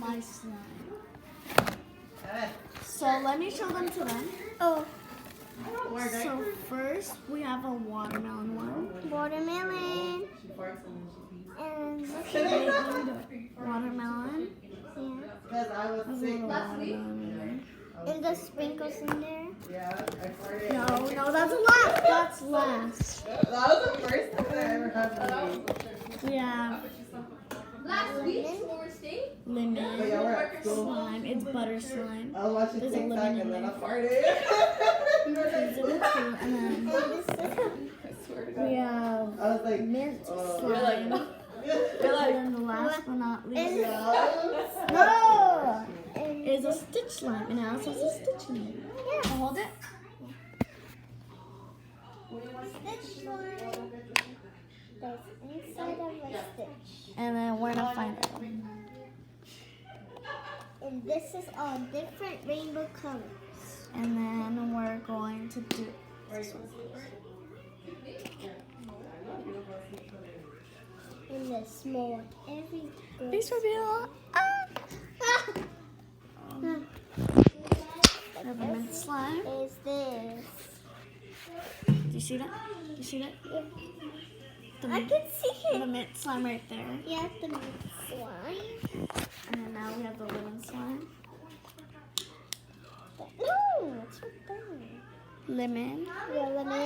my slime. So let me show them to them. Oh, So first we have a watermelon one. watermelon. And look Wait, at let me do it. Watermelon. yeah. Because I was There's a sick. little watermelon. And the sprinkles in there. Yeah, I farted. No, that's last. That's last. That was the first time that ever happened to me. We have Last week when we stayed, lemon But yeah, we're at school. slime. It's butter slime. I was watching There's a TikTok lemon in and then I there. farted. There's a two, and then we have I was like, mint oh. slime. And then the last but not least No. And is a stitch slime, and it also has a stitch in it. yeah. Hold it. Stitch slime. That's inside of a stitch. And then where to find it? And this is all different rainbow colors. And then we're going to do this one. And the small one. Every girl. Thanks for being along. Peppermint slime. Is this? Do you see that? Do you see that? Yeah. The I mint, can see the it. mint slime right there. Yeah, the slime. And then now we have the lemon slime. No, it's right there. Lemon. Yeah, lemon.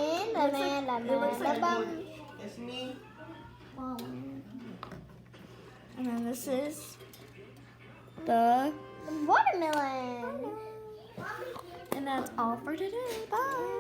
It's me. And then this is the, Watermelon. and that's all for today. Bye.